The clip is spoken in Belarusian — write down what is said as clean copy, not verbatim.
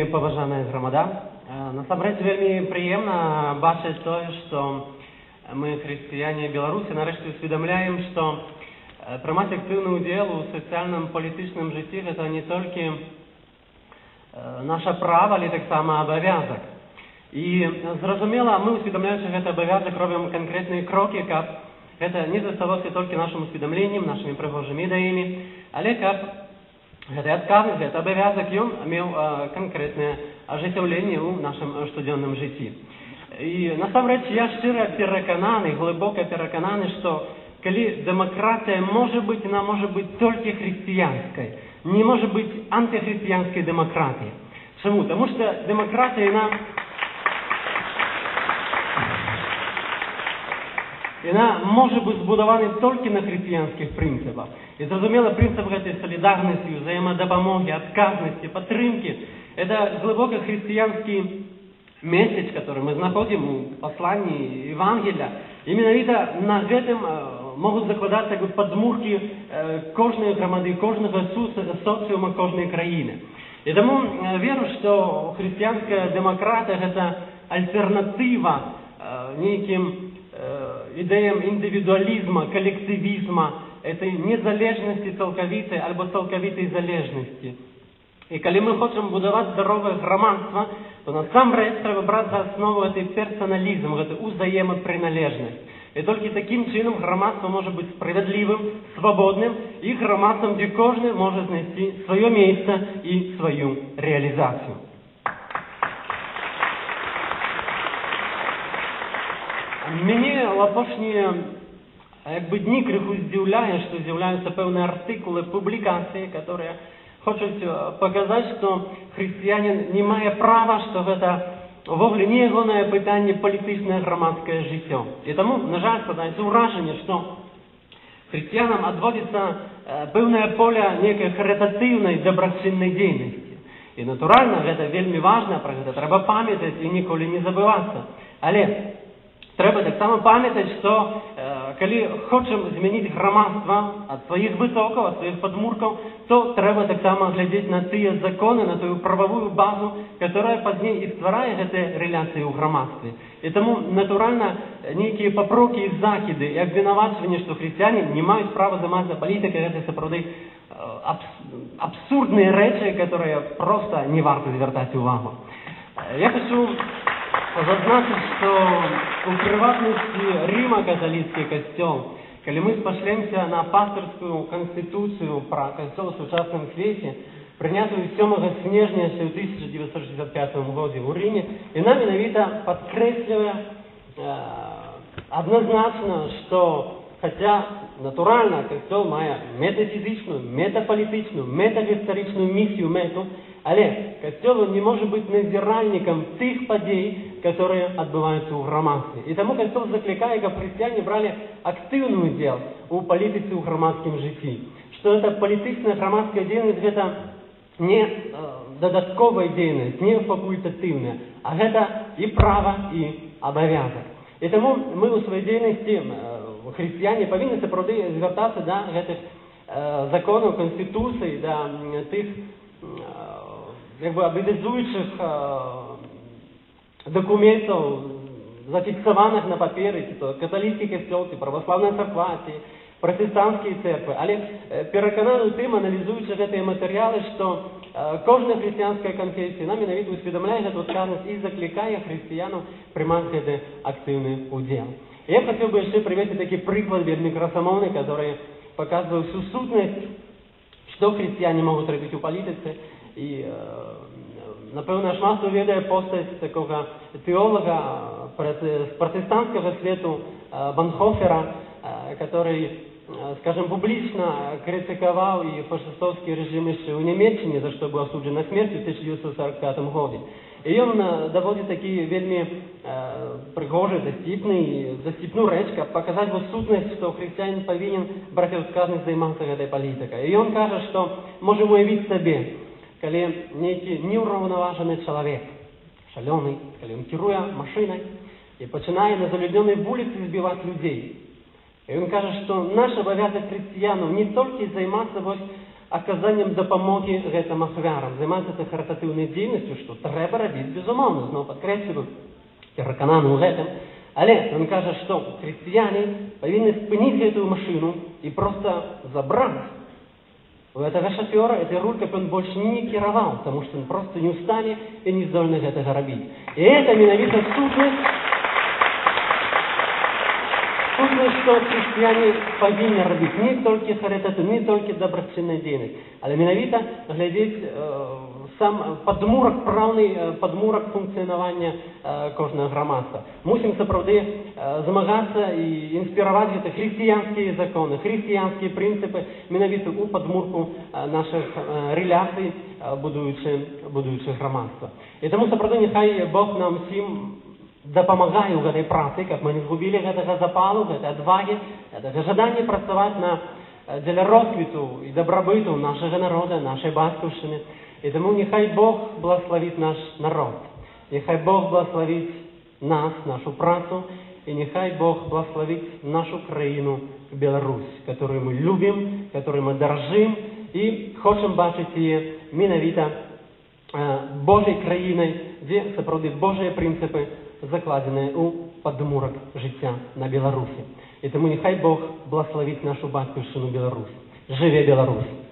Поважаная громада, насамрэч вельмі прыемна бачыць тое, што мы, хрысціяне Беларусі, нарэшце усведамляем, што прымаць актыўны ўдзел у сацыяльным палітычным жыцці гэта не толькі наша права, але таксама абавязак. І зразумела, мы, усведамляючы гэты абавязак, робім канкрэтныя крокі, каб гэта не засталося толькі нашым усведамленнем, нашымі прыгожымі ідэямі, але каб гэты адказнасць, гэты абавязак ён меў канкрэтнае ажыццяўленне ў нашым штодзённым жыцці. І насамрэч я шчыра перакананы, глыбока перакананы, што калі дэмакратыя можа быць, яна можа быць толькі хрысціянскай, не можа быць антыхрысціянскай дэмакратыі. Чаму? Таму што дэмакратыя яна можа быць збудавана толькі на хрысціянскіх прынцыпах. І зразумела, прынцып гэтай салідарнасці, взаемадапамогі, адказнасці, падтрымкі – это глыбока хрысціянскі месседж, который мы знаходзім у пасланні Евангелія. І менавіта на гэтым могуць закладацца падмуркі кожнай грамады, кожнага соцыума, кожнай краіны. І таму веру, што хрысціянская дэмакратыя – гэта альтэрнатыва нейкім ідэям індывідуалізма, калектывізма, этой незалежнасці цалкавітай альбо цалкавітай залежнасці. І калі мы хочам будаваць здаровае грамадства, то насамрэч трэба браць за аснову гэты персаналізм, гэту ўзаемапрыналежнасць. І толькі такім чынам грамадства можа быць справядлівым, свабодным і грамадствам, дзе кожны можа знайсці сваё месца і сваю рэалізацыю. Мяне ў апошнія дні крыху здзіўляе, што з'яўляюцца пэўныя артыкулы, публікацыі, которые хочуць паказаць, што хрысціянін не мае права, што гэта увогуле не ягонае пытанне палітычнае грамадскае жыццё. І таму, на жаль, складаецца ўражанне, што хрысціянам адводзіцца пэўнае поле нейкай харытатыўнай дабрачыннай дзейнасці. І, натуральна, гэта вельмі важна, пра гэта трэба памятаць і ніколі не забывацца. Але трэба таксама памятаць, што калі хочам змяніць грамадства ад сваіх вытокаў, ад сваіх падмуркаў, то трэба таксама глядзець на тыя законы, на тую прававую базу, которая пазней і стварае гэтыя рэляцыі ў грамадстве. І таму, натуральна, нейкія папрокі і закіды і абвінавачванні, што хрысціяне не маюць права займацца палітыкай, гэта сапраўды абсурдныя рэчы, которые проста не варта звяртаць увагу. Я хочу зазначыць, што у прыватнасці рыма-каталіцкі касцёл, калі мы спашлемся на пастырскую канстытуцыю пра касцёл у сучасным свеце, прынятую 7 снежня 1965 годзе ў Рыме, яна менавіта падкрэслівае адназначна, што хаця, натуральна, касцёл мае метафізічную, метапалітычную, метагістарычную місію, мэту, але касцёл не можа быць назіральнікам тых падзей, которые адбываюцца ў грамадстве. І таму касцёл заклікае, каб хрысціяне бралі актыўны ўдзел у палітыцы ў грамадскім жыцці. Што гэта палітычная грамадская дзейнасць, гэта не дадатковая дзейнасць, не факультатыўная, а гэта і права, і абавязак. І таму мы ў сваёй дзейнасці, хрысціяне, павінны сапраўды звяртацца да гэтых законаў, канстытуцый, да тых абавязуючых дакументаў, зафіксаваных на паперы, ці то каталіцкі касцёл, ці праваслаўная царква, ці пратэстанцкія цэрквы. Але перакананы ў тым, аналізуючы гэтыя матэрыялы, што кожная хрысціянская канфесія нам менавіта усведамляе гэту адказнасць і заклікае хрысціянаў прымаць гэты актыўны ўдзел. Я хотел бы еще привести такой приклад вельмі красамоўны, который показывает всю сутнасць, что христиане могут робіць у палітыцы. І, напэўна, шмат хто ведае постаць такога теолога з пратэстанцкага свету Бонхофера, который, скажем, публічна критиковал и фашистовский режим еще в Німеччине, за что был осуджен на смерть в 1945 году. І ён даводзіць такі вельмі прыгожы, засціпную рэч, каб паказаць сутнасць, што хрысціянін павінен браць адказнасць займацца гэтай палітыкай. І ён кажа, што можам уявіць сабе, калі нейкі неўраўнаважаны чалавек, шалёны, калі ён кіруе машынай і пачынае на залюднёнай вуліцы збіваць людзей. І ён кажа, што наш абавязак хрысціянаў не толькі займацца аказанням дапамогі гэтым ахвярам, займацца харытатыўнай дзейнасцю, што трэба рабіць, безумоўна, зноў падкрэсліваю, перакананы ў гэтым. Але ён кажа, што хрысціяне павінны спыніць гэтую машыну і проста забраць у гэтага шафёра гэты руль, каб ён больш не кіраваў, таму што ён проста не ў стане і не здольны гэтага рабіць. І гэта менавіта сутнасць, што хрысціяне павінны рабіць не толькі харытатыўную, не толькі дабрачынную дзейнасць, але менавіта глядзець сам падмурак, праўны падмурак функцыянавання кожнага грамадства. Мусім сапраўды змагацца і інспіраваць гэта хрысціянскія законы, хрысціянскія прынцыпы менавіта ў падмурку нашых рэляцый, будуючы грамадства. І таму сапраўды няхай Бог нам усім дапамагае ў гэтай працы, каб мы не згубілі гэтага запалу, гэтай адвагі, гэтага жадання працаваць дзеля росквіту і дабрабыту нашага народа, нашай бацькаўшчыны. І таму няхай Бог благословит наш народ, няхай Бог благословит нас, нашу працу, и няхай Бог благословит нашу краіну Беларусь, которую мы любим, которой мы дорожим и хочем бачыць яе менавіта Божай краінай, дзе сапраўды Божыя прынцыпы закладзеныя ў падмурак жыцця на Беларусі. І таму няхай Бог благословит нашу бацькаўшчыну Беларусь. Жыве Беларусь!